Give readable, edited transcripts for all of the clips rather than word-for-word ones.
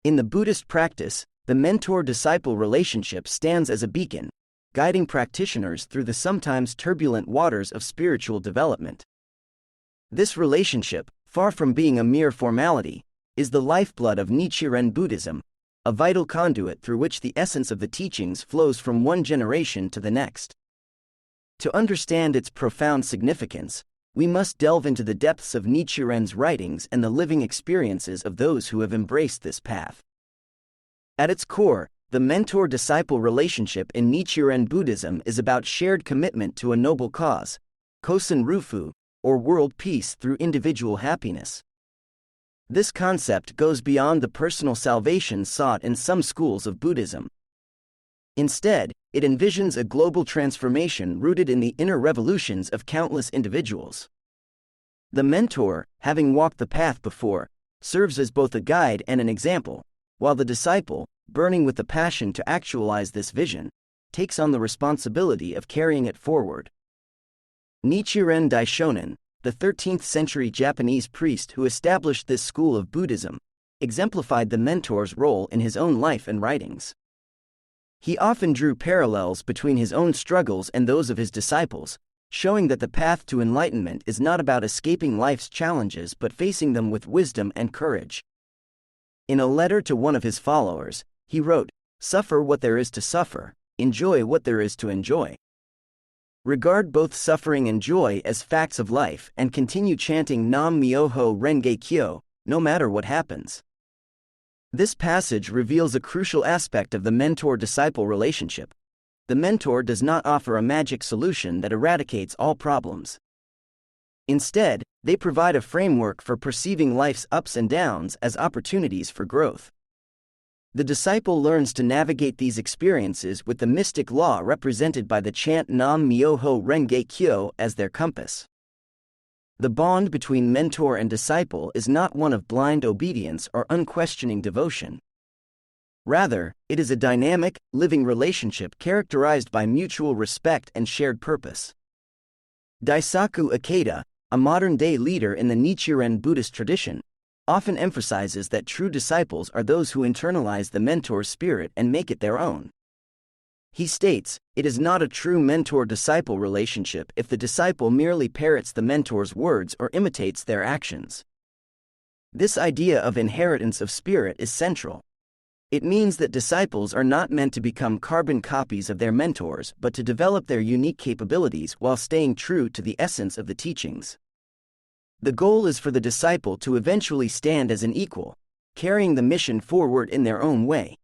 In the Buddhist practice, the mentor-disciple relationship stands as a beacon, guiding practitioners through the sometimes turbulent waters of spiritual development. This relationship, far from being a mere formality, is the lifeblood of Nichiren Buddhism, a vital conduit through which the essence of the teachings flows from one generation to the next. To understand its profound significance, we must delve into the depths of Nichiren's writings and the living experiences of those who have embraced this path. At its core, the mentor-disciple relationship in Nichiren Buddhism is about shared commitment to a noble cause, Kosen Rufu, or world peace through individual happiness. This concept goes beyond the personal salvation sought in some schools of Buddhism. Instead, it envisions a global transformation rooted in the inner revolutions of countless individuals. The mentor, having walked the path before, serves as both a guide and an example, while the disciple, burning with the passion to actualize this vision, takes on the responsibility of carrying it forward. Nichiren Daishonin, the 13th-century Japanese priest who established this school of Buddhism, exemplified the mentor's role in his own life and writings. He often drew parallels between his own struggles and those of his disciples, showing that the path to enlightenment is not about escaping life's challenges but facing them with wisdom and courage. In a letter to one of his followers, he wrote, "Suffer what there is to suffer, enjoy what there is to enjoy. Regard both suffering and joy as facts of life and continue chanting Nam Myoho Renge Kyo, no matter what happens." This passage reveals a crucial aspect of the mentor-disciple relationship. The mentor does not offer a magic solution that eradicates all problems. Instead, they provide a framework for perceiving life's ups and downs as opportunities for growth. The disciple learns to navigate these experiences with the mystic law represented by the chant Nam Myoho Renge Kyo as their compass. The bond between mentor and disciple is not one of blind obedience or unquestioning devotion. Rather, it is a dynamic, living relationship characterized by mutual respect and shared purpose. Daisaku Ikeda, a modern-day leader in the Nichiren Buddhist tradition, often emphasizes that true disciples are those who internalize the mentor's spirit and make it their own. He states, "It is not a true mentor-disciple relationship if the disciple merely parrots the mentor's words or imitates their actions." This idea of inheritance of spirit is central. It means that disciples are not meant to become carbon copies of their mentors but to develop their unique capabilities while staying true to the essence of the teachings. The goal is for the disciple to eventually stand as an equal, carrying the mission forward in their own way.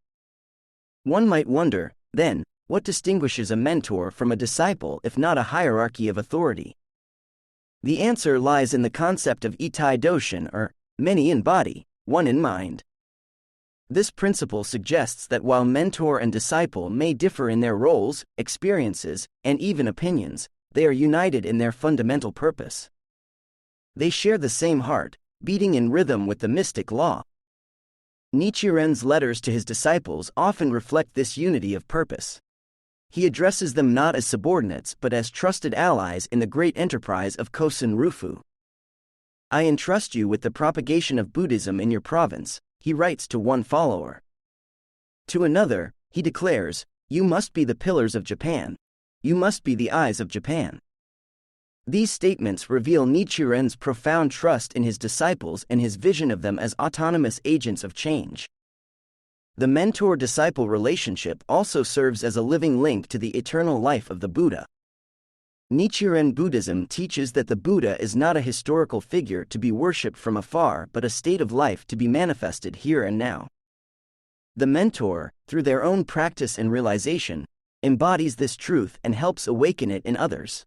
One might wonder, then, what distinguishes a mentor from a disciple if not a hierarchy of authority? The answer lies in the concept of Itai Doshin, or many in body, one in mind. This principle suggests that while mentor and disciple may differ in their roles, experiences, and even opinions, they are united in their fundamental purpose. They share the same heart, beating in rhythm with the mystic law. Nichiren's letters to his disciples often reflect this unity of purpose. He addresses them not as subordinates but as trusted allies in the great enterprise of Kosen Rufu. "I entrust you with the propagation of Buddhism in your province," he writes to one follower. To another, he declares, "You must be the pillars of Japan. You must be the eyes of Japan." These statements reveal Nichiren's profound trust in his disciples and his vision of them as autonomous agents of change. The mentor-disciple relationship also serves as a living link to the eternal life of the Buddha. Nichiren Buddhism teaches that the Buddha is not a historical figure to be worshipped from afar but a state of life to be manifested here and now. The mentor, through their own practice and realization, embodies this truth and helps awaken it in others.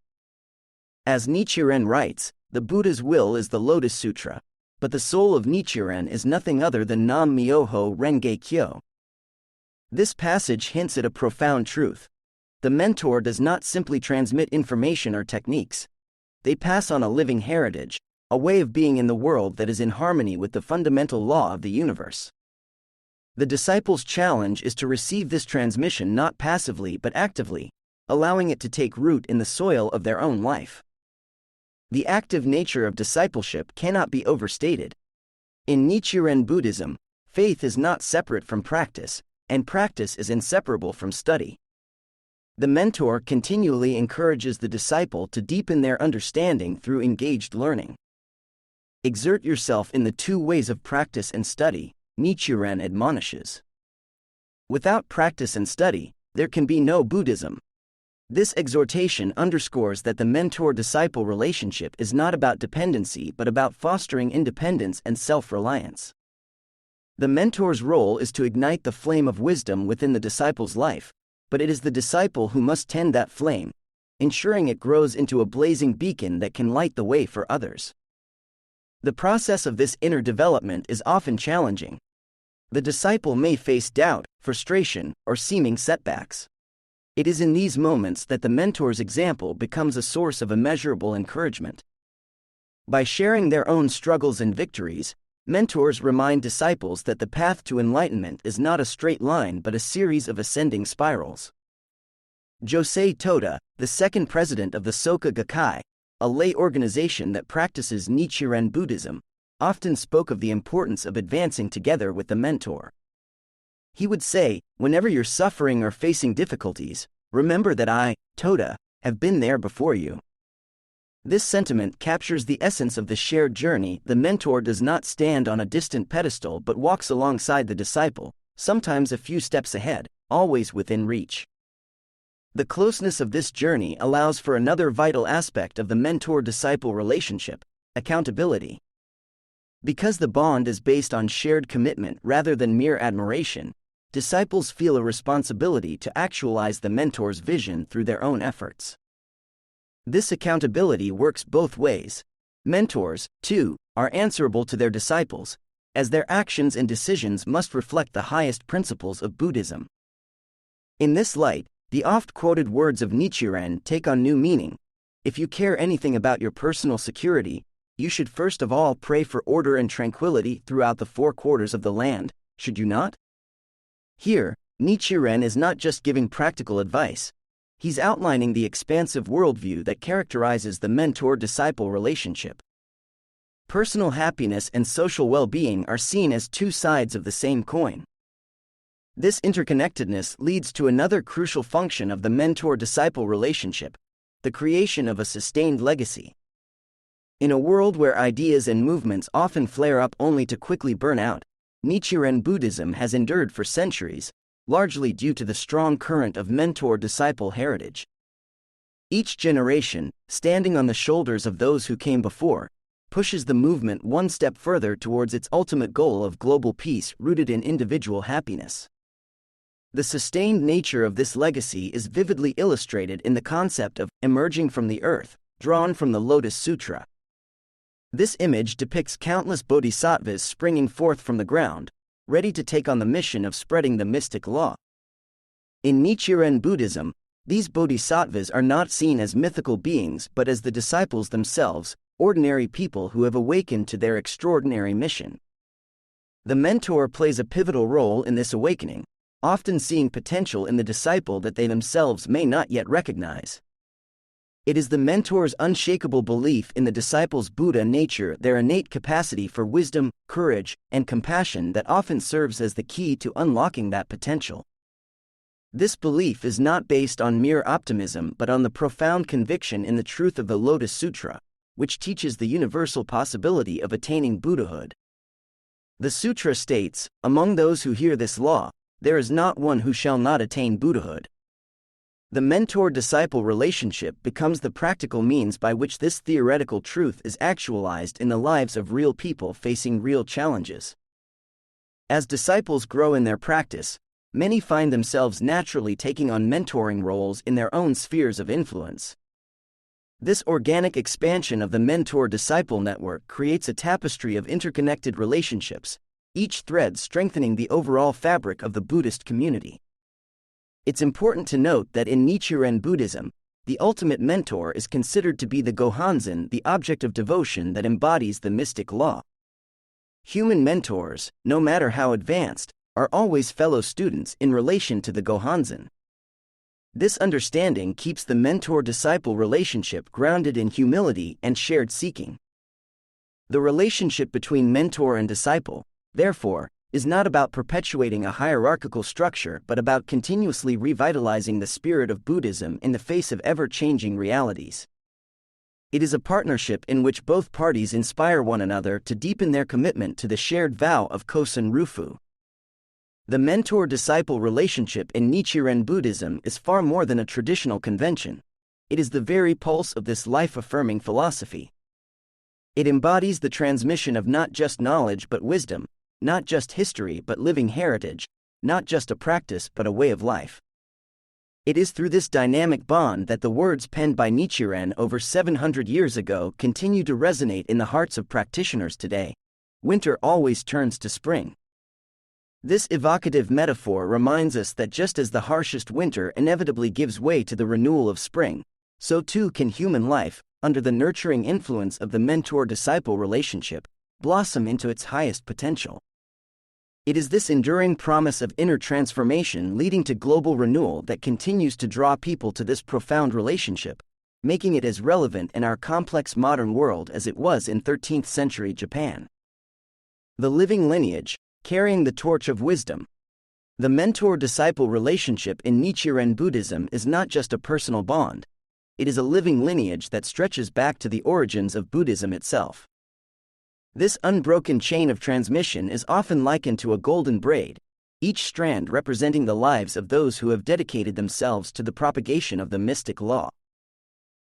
As Nichiren writes, the Buddha's will is the Lotus Sutra, but the soul of Nichiren is nothing other than Nam Myoho Renge Kyo. This passage hints at a profound truth. The mentor does not simply transmit information or techniques. They pass on a living heritage, a way of being in the world that is in harmony with the fundamental law of the universe. The disciple's challenge is to receive this transmission not passively but actively, allowing it to take root in the soil of their own life. The active nature of discipleship cannot be overstated. In Nichiren Buddhism, Faith is not separate from practice, and practice is inseparable from study. The mentor continually encourages the disciple to deepen their understanding through engaged learning. Exert yourself in the two ways of practice and study, Nichiren admonishes. Without practice and study, there can be no Buddhism. This exhortation underscores that the mentor-disciple relationship is not about dependency but about fostering independence and self-reliance. The mentor's role is to ignite the flame of wisdom within the disciple's life, but it is the disciple who must tend that flame, ensuring it grows into a blazing beacon that can light the way for others. The process of this inner development is often challenging. The disciple may face doubt, frustration, or seeming setbacks. It is in these moments that the mentor's example becomes a source of immeasurable encouragement. By sharing their own struggles and victories, mentors remind disciples that the path to enlightenment is not a straight line but a series of ascending spirals. Josei Toda, the second president of the Soka Gakkai, a lay organization that practices Nichiren Buddhism, often spoke of the importance of advancing together with the mentor. He would say, "Whenever you're suffering or facing difficulties, remember that I, Toda, have been there before you." This sentiment captures the essence of the shared journey. The mentor does not stand on a distant pedestal but walks alongside the disciple, sometimes a few steps ahead, always within reach. The closeness of this journey allows for another vital aspect of the mentor-disciple relationship: accountability. Because the bond is based on shared commitment rather than mere admiration, disciples feel a responsibility to actualize the mentor's vision through their own efforts. This accountability works both ways. Mentors, too, are answerable to their disciples, as their actions and decisions must reflect the highest principles of Buddhism. In this light, the oft-quoted words of Nichiren take on new meaning. If you care anything about your personal security, you should first of all pray for order and tranquility throughout the four quarters of the land, should you not? Here, Nichiren is not just giving practical advice. He's outlining the expansive worldview that characterizes the mentor-disciple relationship. Personal happiness and social well-being are seen as two sides of the same coin. This interconnectedness leads to another crucial function of the mentor-disciple relationship: the creation of a sustained legacy. In a world where ideas and movements often flare up only to quickly burn out, Nichiren Buddhism has endured for centuries, largely due to the strong current of mentor-disciple heritage. Each generation, standing on the shoulders of those who came before, pushes the movement one step further towards its ultimate goal of global peace rooted in individual happiness. The sustained nature of this legacy is vividly illustrated in the concept of emerging from the earth, drawn from the Lotus Sutra. This image depicts countless bodhisattvas springing forth from the ground, ready to take on the mission of spreading the mystic law. In Nichiren Buddhism, these bodhisattvas are not seen as mythical beings but as the disciples themselves, ordinary people who have awakened to their extraordinary mission. The mentor plays a pivotal role in this awakening, often seeing potential in the disciple that they themselves may not yet recognize. It is the mentor's unshakable belief in the disciple's Buddha nature, their innate capacity for wisdom, courage, and compassion that often serves as the key to unlocking that potential. This belief is not based on mere optimism but on the profound conviction in the truth of the Lotus Sutra, which teaches the universal possibility of attaining Buddhahood. The sutra states, "Among those who hear this law, there is not one who shall not attain Buddhahood." The mentor-disciple relationship becomes the practical means by which this theoretical truth is actualized in the lives of real people facing real challenges. As disciples grow in their practice, many find themselves naturally taking on mentoring roles in their own spheres of influence. This organic expansion of the mentor-disciple network creates a tapestry of interconnected relationships, each thread strengthening the overall fabric of the Buddhist community. It's important to note that in Nichiren Buddhism, the ultimate mentor is considered to be the Gohanzen, the object of devotion that embodies the mystic law. Human mentors, no matter how advanced, are always fellow students in relation to the Gohanzen. This understanding keeps the mentor-disciple relationship grounded in humility and shared seeking. The relationship between mentor and disciple, therefore, is not about perpetuating a hierarchical structure but about continuously revitalizing the spirit of Buddhism in the face of ever-changing realities. It is a partnership in which both parties inspire one another to deepen their commitment to the shared vow of Kosen Rufu. The mentor-disciple relationship in Nichiren Buddhism is far more than a traditional convention. It is the very pulse of this life-affirming philosophy. It embodies the transmission of not just knowledge but wisdom, not just history but living heritage, not just a practice but a way of life. It is through this dynamic bond that the words penned by Nichiren over 700 years ago continue to resonate in the hearts of practitioners today. Winter always turns to spring. This evocative metaphor reminds us that just as the harshest winter inevitably gives way to the renewal of spring, so too can human life, under the nurturing influence of the mentor-disciple relationship, blossom into its highest potential. It is this enduring promise of inner transformation leading to global renewal that continues to draw people to this profound relationship, making it as relevant in our complex modern world as it was in 13th century Japan. The living lineage, carrying the torch of wisdom. The mentor-disciple relationship in Nichiren Buddhism is not just a personal bond. It is a living lineage that stretches back to the origins of Buddhism itself. This unbroken chain of transmission is often likened to a golden braid, each strand representing the lives of those who have dedicated themselves to the propagation of the mystic law.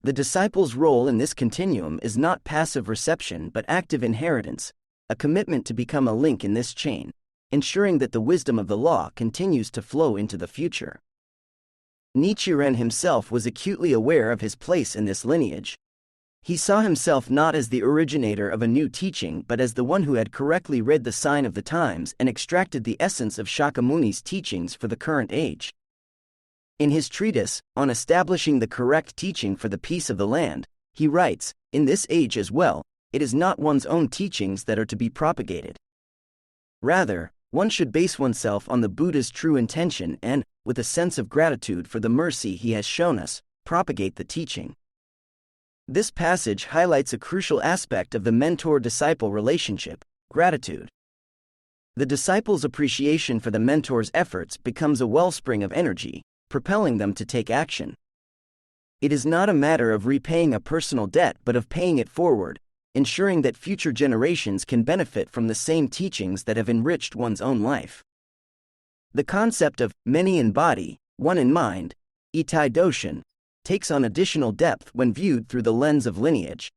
The disciple's role in this continuum is not passive reception but active inheritance, a commitment to become a link in this chain, ensuring that the wisdom of the law continues to flow into the future. Nichiren himself was acutely aware of his place in this lineage. He saw himself not as the originator of a new teaching but as the one who had correctly read the sign of the times and extracted the essence of Shakyamuni's teachings for the current age. In his treatise, on establishing the correct teaching for the peace of the land, he writes, "In this age as well, it is not one's own teachings that are to be propagated. Rather, one should base oneself on the Buddha's true intention and, with a sense of gratitude for the mercy he has shown us, propagate the teaching." This passage highlights a crucial aspect of the mentor-disciple relationship: gratitude. The disciple's appreciation for the mentor's efforts becomes a wellspring of energy, propelling them to take action. It is not a matter of repaying a personal debt but of paying it forward, ensuring that future generations can benefit from the same teachings that have enriched one's own life. The concept of many in body, one in mind, itai doshin, takes on additional depth when viewed through the lens of lineage.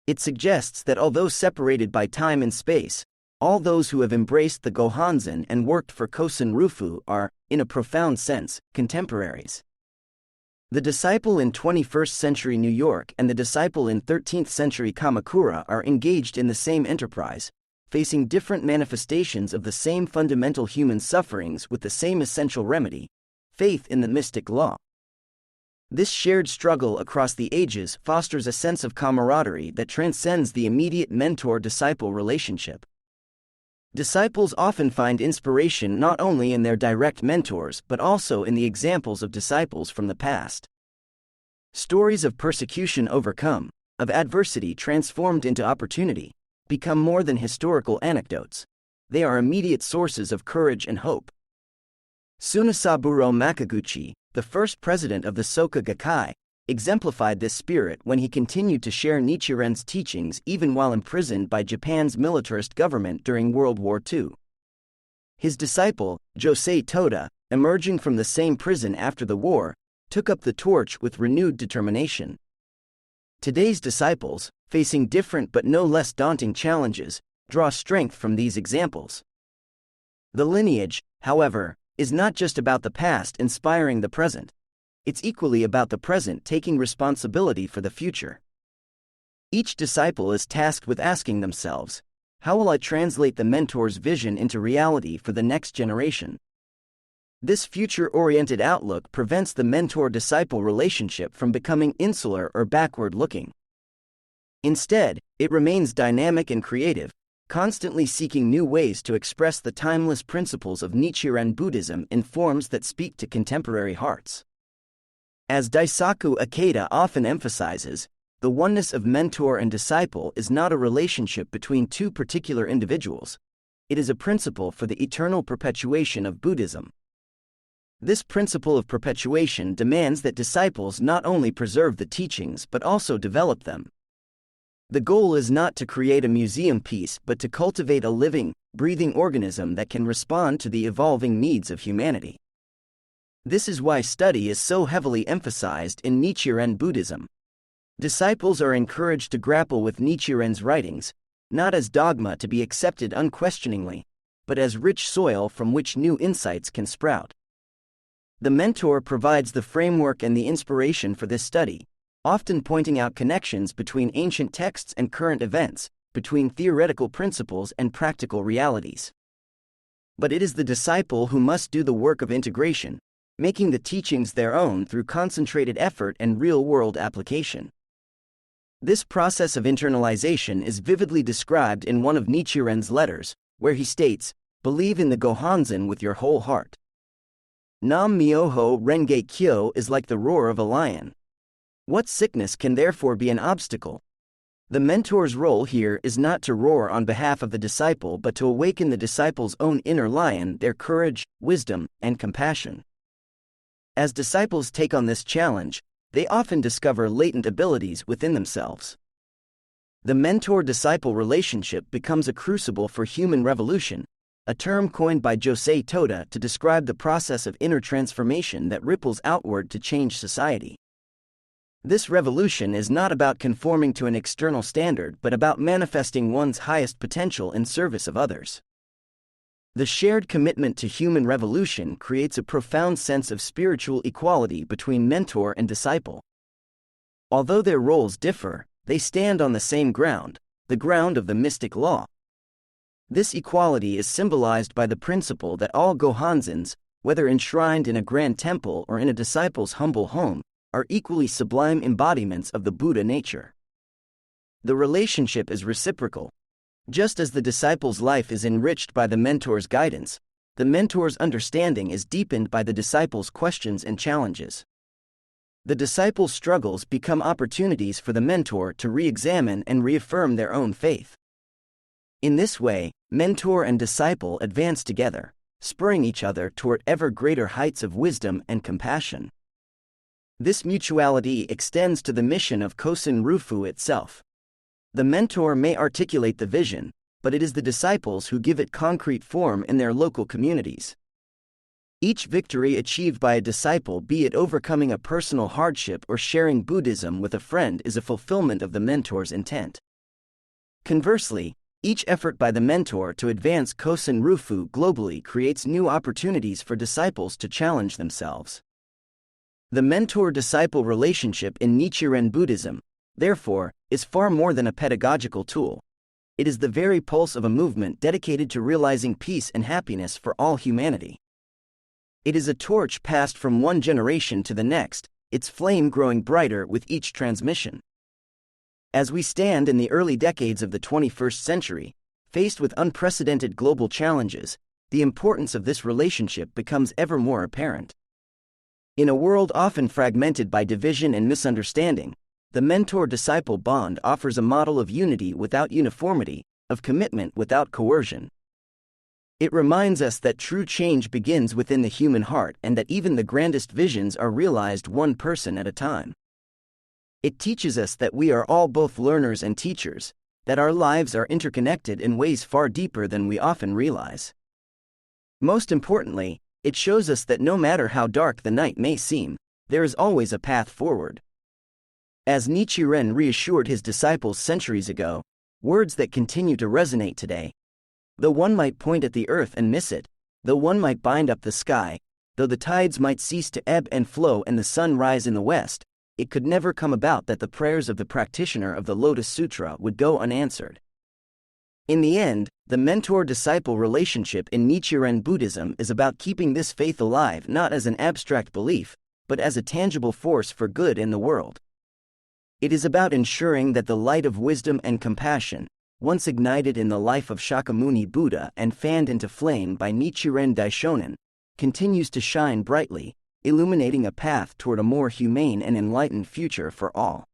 It suggests that although separated by time and space, all those who have embraced the Gohanzen and worked for Kosen Rufu are, in a profound sense, contemporaries. The disciple in 21st century New York and the disciple in 13th century Kamakura are engaged in the same enterprise, facing different manifestations of the same fundamental human sufferings with the same essential remedy: faith in the mystic law. This shared struggle across the ages fosters a sense of camaraderie that transcends the immediate mentor-disciple relationship. Disciples often find inspiration not only in their direct mentors but also in the examples of disciples from the past. Stories of persecution overcome, of adversity transformed into opportunity, become more than historical anecdotes. They are immediate sources of courage and hope. Tsunasaburo Makaguchi, the first president of the Soka Gakkai, exemplified this spirit when he continued to share Nichiren's teachings even while imprisoned by Japan's militarist government during World War II. His disciple, Josei Toda, emerging from the same prison after the war, took up the torch with renewed determination. Today's disciples, facing different but no less daunting challenges, draw strength from these examples. The lineage, however, is not just about the past inspiring the present. It's equally about the present taking responsibility for the future. Each disciple is tasked with asking themselves, how will I translate the mentor's vision into reality for the next generation? This future-oriented outlook prevents the mentor-disciple relationship from becoming insular or backward-looking. Instead, it remains dynamic and creative, constantly seeking new ways to express the timeless principles of Nichiren Buddhism in forms that speak to contemporary hearts. As Daisaku Ikeda often emphasizes, the oneness of mentor and disciple is not a relationship between two particular individuals. it is a principle for the eternal perpetuation of Buddhism. This principle of perpetuation demands that disciples not only preserve the teachings but also develop them. The goal is not to create a museum piece but to cultivate a living, breathing organism that can respond to the evolving needs of humanity. This is why study is so heavily emphasized in Nichiren Buddhism. Disciples are encouraged to grapple with Nichiren's writings, not as dogma to be accepted unquestioningly, but as rich soil from which new insights can sprout. The mentor provides the framework and the inspiration for this study, often pointing out connections between ancient texts and current events, between theoretical principles and practical realities. But it is the disciple who must do the work of integration, making the teachings their own through concentrated effort and real-world application. This process of internalization is vividly described in one of Nichiren's letters, where he states, "Believe in the Gohanzen with your whole heart. Nam Myoho Renge Kyo is like the roar of a lion. What sickness can therefore be an obstacle?" The mentor's role here is not to roar on behalf of the disciple but to awaken the disciple's own inner lion, their courage, wisdom, and compassion. As disciples take on this challenge, they often discover latent abilities within themselves. The mentor-disciple relationship becomes a crucible for human revolution, a term coined by Josei Toda to describe the process of inner transformation that ripples outward to change society. This revolution is not about conforming to an external standard but about manifesting one's highest potential in service of others. The shared commitment to human revolution creates a profound sense of spiritual equality between mentor and disciple. Although their roles differ, they stand on the same ground, the ground of the mystic law. This equality is symbolized by the principle that all Gohanzens, whether enshrined in a grand temple or in a disciple's humble home, are equally sublime embodiments of the Buddha nature. The relationship is reciprocal. Just as the disciple's life is enriched by the mentor's guidance, the mentor's understanding is deepened by the disciple's questions and challenges. The disciple's struggles become opportunities for the mentor to re-examine and reaffirm their own faith. In this way, mentor and disciple advance together, spurring each other toward ever greater heights of wisdom and compassion. This mutuality extends to the mission of Kosen Rufu itself. The mentor may articulate the vision, but it is the disciples who give it concrete form in their local communities. Each victory achieved by a disciple, be it overcoming a personal hardship or sharing Buddhism with a friend, is a fulfillment of the mentor's intent. Conversely, each effort by the mentor to advance Kosen Rufu globally creates new opportunities for disciples to challenge themselves. The mentor-disciple relationship in Nichiren Buddhism, therefore, is far more than a pedagogical tool. It is the very pulse of a movement dedicated to realizing peace and happiness for all humanity. It is a torch passed from one generation to the next, its flame growing brighter with each transmission. As we stand in the early decades of the 21st century, faced with unprecedented global challenges, the importance of this relationship becomes ever more apparent. In a world often fragmented by division and misunderstanding, the mentor-disciple bond offers a model of unity without uniformity, of commitment without coercion. It reminds us that true change begins within the human heart and that even the grandest visions are realized one person at a time. It teaches us that we are all both learners and teachers, that our lives are interconnected in ways far deeper than we often realize. Most importantly, it shows us that no matter how dark the night may seem, there is always a path forward. As Nichiren reassured his disciples centuries ago, words that continue to resonate today. Though one might point at the earth and miss it, though one might bind up the sky, though the tides might cease to ebb and flow and the sun rise in the west, it could never come about that the prayers of the practitioner of the Lotus Sutra would go unanswered. In the end, the mentor-disciple relationship in Nichiren Buddhism is about keeping this faith alive not as an abstract belief, but as a tangible force for good in the world. It is about ensuring that the light of wisdom and compassion, once ignited in the life of Shakyamuni Buddha and fanned into flame by Nichiren Daishonin, continues to shine brightly, illuminating a path toward a more humane and enlightened future for all.